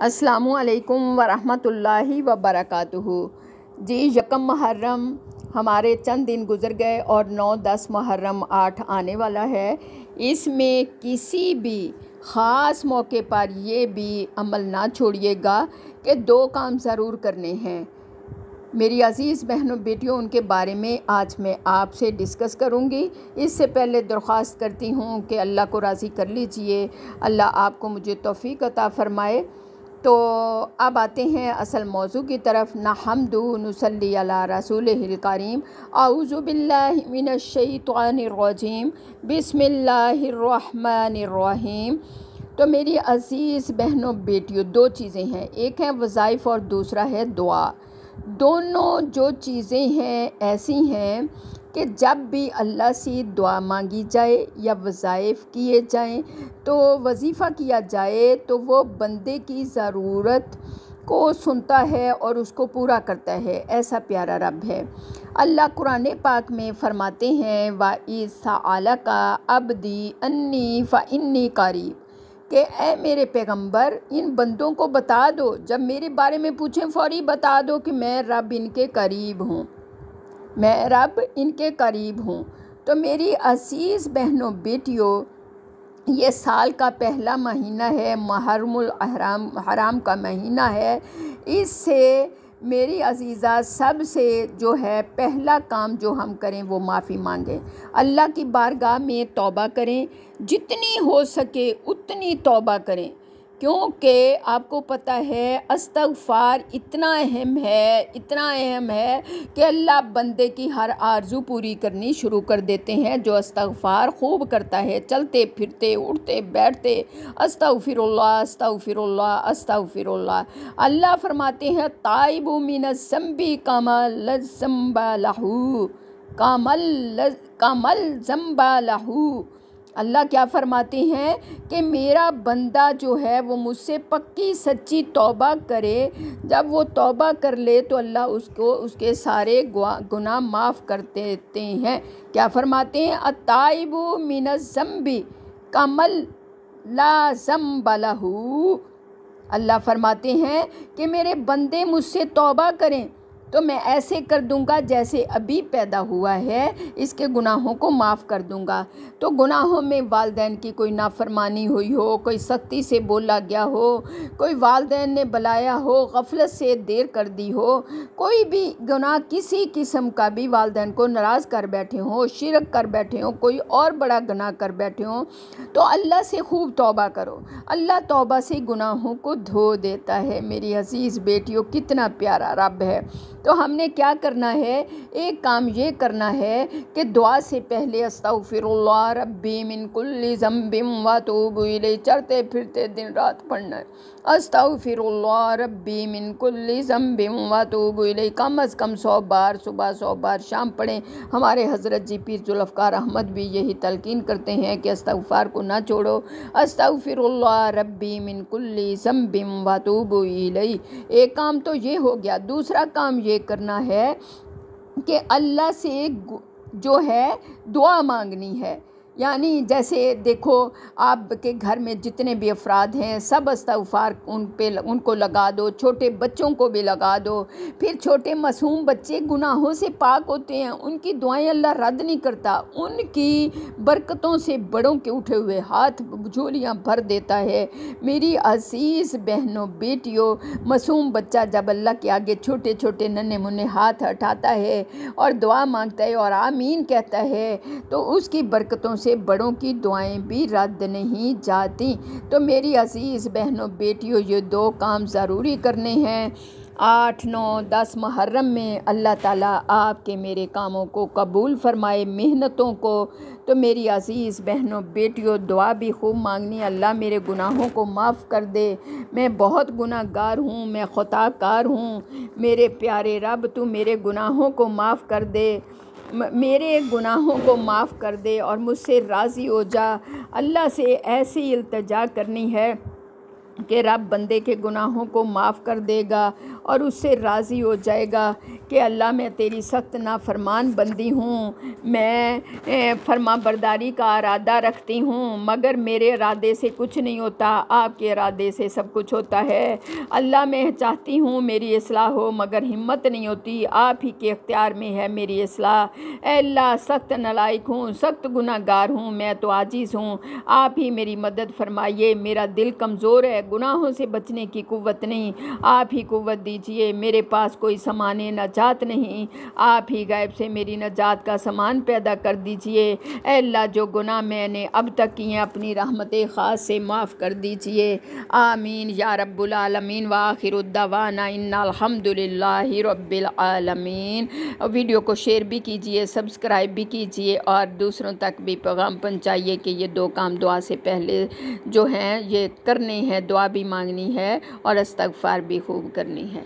अस्सलामुअलैकुम वरहमतुल्लाहि वबरकातुहू। जी, यकम मुहर्रम हमारे चंद दिन गुज़र गए और 9-10 मुहर्रम 8 आने वाला है। इसमें किसी भी ख़ास मौके पर ये भी अमल ना छोड़िएगा कि 2 काम ज़रूर करने हैं। मेरी अज़ीज़ बहनों बेटियों, उनके बारे में आज मैं आपसे डिस्कस करूंगी। इससे पहले दरख्वास्त करती हूं कि अल्लाह को राज़ी कर लीजिए, अल्लाह आपको मुझे तौफ़ीक अता फ़रमाए। तो अब आते हैं असल मौजू की तरफ। नहम्दु नुसल्ली अला रसूलिहिल करीम। औज़ु बिल्लाहि मिनश शैतानिर रजीम। बिस्मिल्लाहिर रहमानिर रहीम। तो मेरी अज़ीज़ बहनों बेटियों, 2 चीज़ें हैं, एक है वज़ाइफ़ और दूसरा है दुआ। दोनों जो चीज़ें हैं ऐसी हैं कि जब भी अल्लाह से दुआ मांगी जाए या वज़ाइफ़ किए जाएं, तो वजीफ़ा किया जाए, तो वो बंदे की ज़रूरत को सुनता है और उसको पूरा करता है। ऐसा प्यारा रब है। अल्लाह कुरान पाक में फ़रमाते हैं, व ईसा आला का अब्दी अन्नी फ़ इन्नी करीब, कि ए मेरे पैगंबर, इन बंदों को बता दो, जब मेरे बारे में पूछें फ़ौरी बता दो कि मैं रब इनके करीब हूँ, मैं रब इनके करीब हूँ। तो मेरी अज़ीज़ बहनों बेटियों, ये साल का पहला महीना है, मुहर्रमुल हराम का महीना है। इससे मेरी अज़ीज़ा सबसे जो है पहला काम जो हम करें वो माफ़ी मांगें, अल्लाह की बारगाह में तौबा करें, जितनी हो सके उतनी तौबा करें, क्योंकि आपको पता है इस्तग़फ़ार इतना अहम है कि अल्लाह बंदे की हर आरज़ू पूरी करनी शुरू कर देते हैं। जो इस्तग़फ़ार खूब करता है, चलते फिरते उठते बैठते अस्तग़फ़िरुल्लाह अस्तग़फ़िरुल्लाह अस्तग़फ़िरुल्लाह। अल्लाह फरमाते हैं, ताइबु मिनज़ ज़ंबी कमल ज़ंबलहू कमल ज़ंबलहू। अल्लाह क्या फरमाते हैं कि मेरा बंदा जो है वो मुझसे पक्की सच्ची तौबा करे, जब वो तौबा कर ले तो अल्लाह उसको उसके सारे गुनाह माफ़ कर देते हैं। क्या फरमाते हैं, अताइबु मिनज़ ज़ंबी कमल ला ज़ंबलहू। अल्लाह फरमाते हैं कि मेरे बंदे मुझसे तौबा करें तो मैं ऐसे कर दूंगा जैसे अभी पैदा हुआ है, इसके गुनाहों को माफ़ कर दूंगा। तो गुनाहों में वालिदैन की कोई नाफरमानी हुई हो, कोई सख्ती से बोला गया हो, कोई वालिदैन ने बुलाया हो, गफलत से देर कर दी हो, कोई भी गुनाह किसी किस्म का भी वालिदैन को नाराज़ कर बैठे हो, शिरक कर बैठे हो, कोई और बड़ा गुनाह कर बैठे हो, तो अल्लाह से खूब तौबा करो। अल्लाह तौबा से गुनाहों को धो देता है। मेरी अज़ीज़ बेटियों, कितना प्यारा रब है। तो हमने क्या करना है, एक काम ये करना है कि दुआ से पहले अस्तग़फ़िरुल्लाह रब्बी मिन कुल्ली ज़ंबिम व अतूबु इलैह चलते फिरते दिन रात पढ़ना है। अस्तग़फ़िरुल्लाह रब्बी मिन कुल्ली ज़ंबिम व अतूबु इलैह कम अज़ कम 100 बार, सुबह 100 बार शाम पढ़ें। हमारे हज़रत जी पीर ज़ुल्फ़कार अहमद भी यही तलकीन करते हैं कि इस्तग़फ़ार को ना छोड़ो। अस्तग़फ़िरुल्लाह रब्बी मिन कुल्ली ज़ंबिम व अतूबु इलैह। एक काम तो ये हो गया। दूसरा काम ये करना है कि अल्लाह से जो है दुआ मांगनी है। यानी जैसे देखो, आपके घर में जितने भी अफराद हैं सब इस्तग़फ़ार उनको लगा दो, छोटे बच्चों को भी लगा दो। फिर छोटे मासूम बच्चे गुनाहों से पाक होते हैं, उनकी दुआएं अल्लाह रद्द नहीं करता, उनकी बरकतों से बड़ों के उठे हुए हाथ झोलियाँ भर देता है। मेरी अज़ीज़ बहनों बेटियों, मासूम बच्चा जब अल्लाह के आगे छोटे छोटे नन्हे मुन्ने हाथ हटाता है और दुआ मांगता है और आमीन कहता है, तो उसकी बरकतों से बड़ों की दुआएं भी रद्द नहीं जाती। तो मेरी अज़ीज़ बहनों बेटियों, ये 2 काम ज़रूरी करने हैं। 8, 9, 10 मुहर्रम में अल्लाह ताला आपके मेरे कामों को कबूल फ़रमाए, मेहनतों को। तो मेरी अज़ीज़ बहनों बेटियों, दुआ भी खूब मांगनी, अल्लाह मेरे गुनाहों को माफ़ कर दे, मैं बहुत गुनाहगार हूँ, मैं ख़ताकार हूँ, मेरे प्यारे रब तू मेरे गुनाहों को माफ़ कर दे, मेरे गुनाहों को माफ़ कर दे और मुझसे राज़ी हो जा। अल्लाह से ऐसी इल्तिजा करनी है कि रब बंदे के गुनाहों को माफ़ कर देगा और उससे राज़ी हो जाएगा कि अल्लाह मैं तेरी सख्त नाफरमान बंदी हूँ, मैं फरमा बरदारी का इरादा रखती हूँ, मगर मेरे इरादे से कुछ नहीं होता, आपके इरादे से सब कुछ होता है। अल्लाह मैं चाहती हूँ मेरी इस्लाह हो, मगर हिम्मत नहीं होती, आप ही के इख्तियार में है मेरी इस्लाह। अल्लाह सख्त नलायक हूँ, सख्त गुनाहगार हूँ, मैं तो आजिज़ हूँ, आप ही मेरी मदद फरमाइए। मेरा दिल कमज़ोर है, गुनाहों से बचने की कुव्वत नहीं, आप ही कुव्वत दीजिए। मेरे पास कोई सामान नजात नहीं, आप ही गायब से मेरी नजात का सामान पैदा कर दीजिए। अल्लाह जो गुनाह मैंने अब तक किए अपनी रहमत ख़ास से माफ़ कर दीजिए। आमीन या रब्बुल आलमीन व आखिरु दवाना इन्नल हम्दुलिल्लाहि रब्बिल आलमीन। वीडियो को शेयर भी कीजिए, सब्सक्राइब भी कीजिए और दूसरों तक भी पैगाम पहुँचाइए कि ये 2 काम दुआ से पहले जो हैं ये करने हैं, दुआ भी मांगनी है और इस्तग़फ़ार भी खूब करनी है।